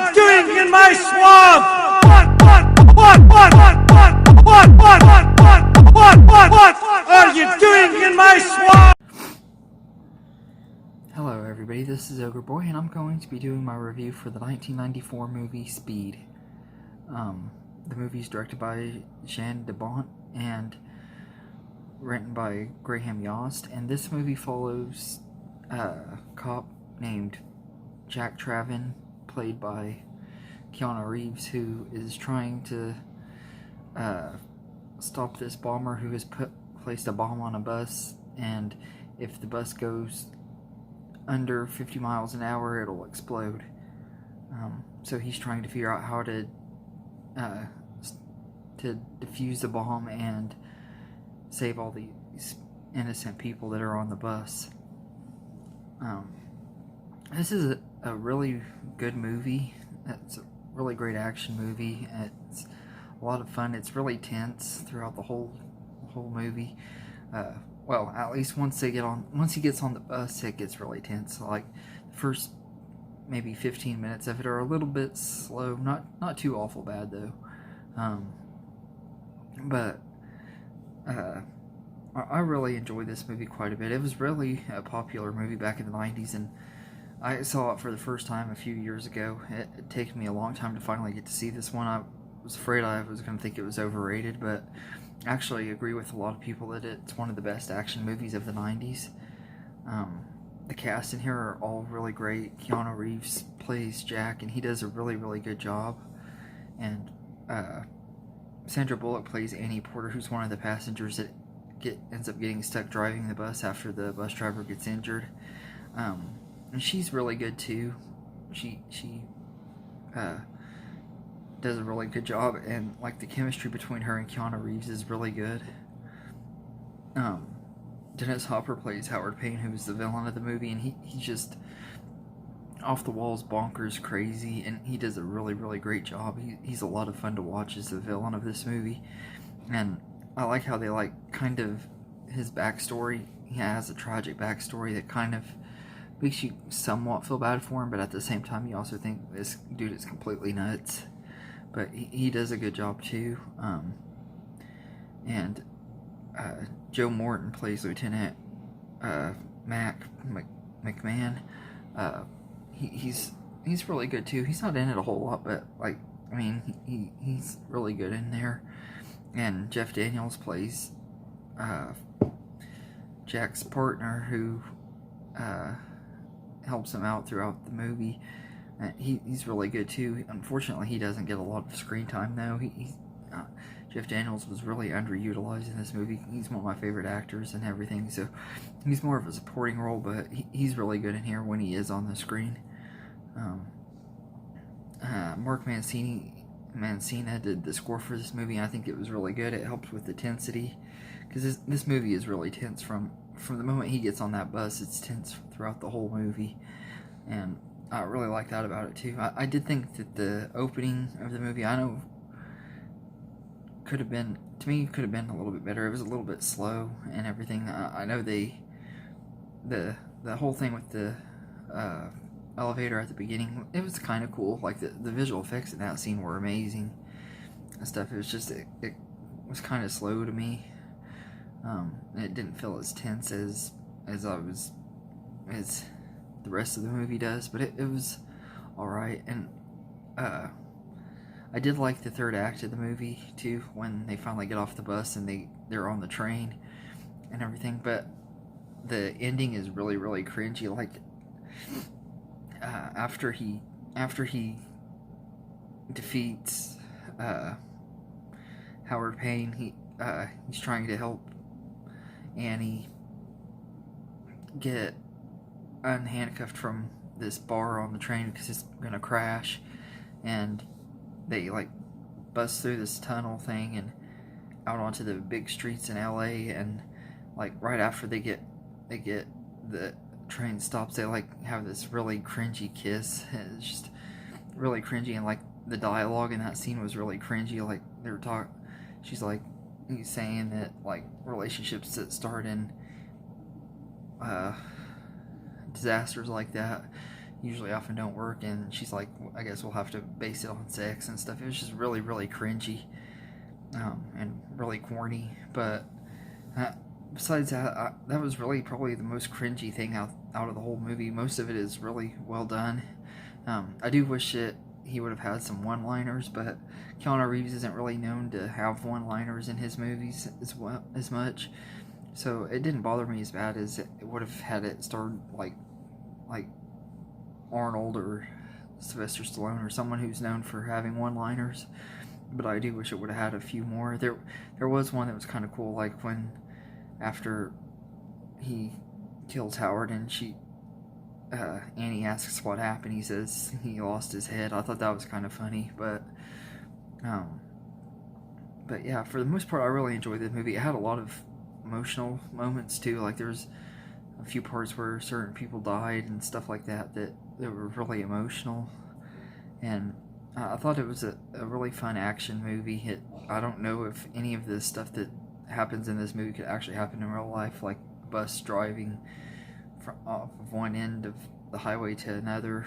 you doing in my swamp? What are you doing in my swamp? Hello everybody, this is Ogre Boy, and I'm going to be doing my review for the 1994 movie Speed. The movie is directed by Jean DeBont and written by Graham Yost, and this movie follows a cop named Jack Traven, played by Keanu Reeves, who is trying to stop this bomber who has placed a bomb on a bus, and if the bus goes under 50 miles an hour, it'll explode. So he's trying to figure out how to defuse the bomb and save all these innocent people that are on the bus. This is a really good movie. It's a really great action movie. It's a lot of fun. It's really tense throughout the whole movie. Well, at least once he gets on the bus, it gets really tense. Like the first maybe 15 minutes of it are a little bit slow, not too awful bad though. But I really enjoyed this movie quite a bit. It was really a popular movie back in the 90s, and I saw it for the first time a few years ago. It took me a long time to finally get to see this one. I was afraid I was going to think it was overrated, but I actually agree with a lot of people that it's one of the best action movies of the 90s. The cast in here are all really great. Keanu Reeves plays Jack, and he does a really, really good job. And Sandra Bullock plays Annie Porter, who's one of the passengers that ends up getting stuck driving the bus after the bus driver gets injured. And she's really good too. She does a really good job, and like the chemistry between her and Keanu Reeves is really good. Dennis Hopper plays Howard Payne, who's the villain of the movie, and he's just off the walls bonkers crazy, and he does a really, really great job. He's a lot of fun to watch as the villain of this movie, and I like how they kind of his backstory. He has a tragic backstory that kind of makes you somewhat feel bad for him, but at the same time you also think this dude is completely nuts. But he does a good job too. And Joe Morton plays Lieutenant McMahon. He's really good too. He's not in it a whole lot, but he's really good in there. And Jeff Daniels plays Jack's partner, who helps him out throughout the movie. He's really good too. Unfortunately, he doesn't get a lot of screen time though. Jeff Daniels was really underutilized in this movie. He's one of my favorite actors and everything, so he's more of a supporting role, but he's really good in here when he is on the screen. Mark Mancina did the score for this movie, and I think it was really good. It helped with the tensity, because this movie is really tense from the moment he gets on that bus. It's tense throughout the whole movie, and I really like that about it too. I did think that the opening of the movie, I know, could have been a little bit better. It was a little bit slow and everything. I know the whole thing with the elevator at the beginning, it was kind of cool. Like the visual effects in that scene were amazing and stuff. It was just it was kind of slow to me. It didn't feel as tense as the rest of the movie does, but it was alright. And I did like the third act of the movie too, when they finally get off the bus and they're on the train and everything. But the ending is really, really cringy. Like after he defeats Howard Payne, he's trying to help Annie get unhandcuffed from this bar on the train because it's gonna crash, and they bust through this tunnel thing and out onto the big streets in LA, and right after they get the train stops, they have this really cringy kiss. It's just really cringy, and the dialogue in that scene was really cringy. They were talking, he's saying that relationships that start in disasters like that, usually often don't work, and she's like, I guess we'll have to base it on sex and stuff. It was just really, really cringy, and really corny. But besides that, that was really probably the most cringy thing out of the whole movie. Most of it is really well done. I do wish that he would have had some one-liners, but Keanu Reeves isn't really known to have one-liners in his movies as much, so it didn't bother me as bad as it would have had it starred like Arnold or Sylvester Stallone or someone who's known for having one-liners. But I do wish it would have had a few more. There was one that was kind of cool, like when after he kills Howard and Annie asks what happened, he says he lost his head. I thought that was kind of funny, but yeah, for the most part, I really enjoyed the movie. It had a lot of emotional moments too. Like there's a few parts where certain people died and stuff like that were really emotional, and I thought it was a really fun action movie. I don't know if any of the stuff that happens in this movie could actually happen in real life, like bus driving off of one end of the highway to another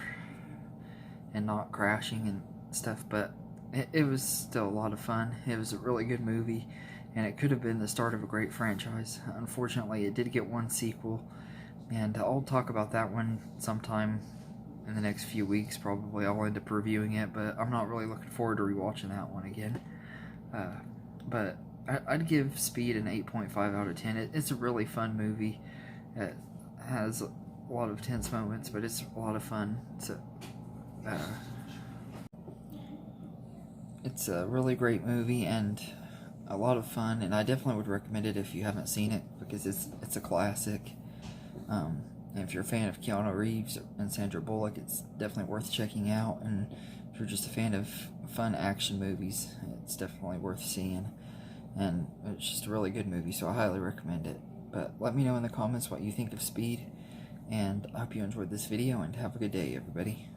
and not crashing and stuff, but it was still a lot of fun. It was a really good movie, and it could have been the start of a great franchise. Unfortunately, it did get one sequel, and I'll talk about that one sometime in the next few weeks. Probably I'll end up reviewing it, but I'm not really looking forward to rewatching that one again. But I'd give Speed an 8.5 out of 10. It's a really fun movie. It has a lot of tense moments, but it's a lot of fun. It's a really great movie and a lot of fun, and I definitely would recommend it if you haven't seen it, because it's a classic. And if you're a fan of Keanu Reeves and Sandra Bullock, it's definitely worth checking out. And if you're just a fan of fun action movies, it's definitely worth seeing. And it's just a really good movie, so I highly recommend it. But let me know in the comments what you think of Speed, and I hope you enjoyed this video, and have a good day, everybody.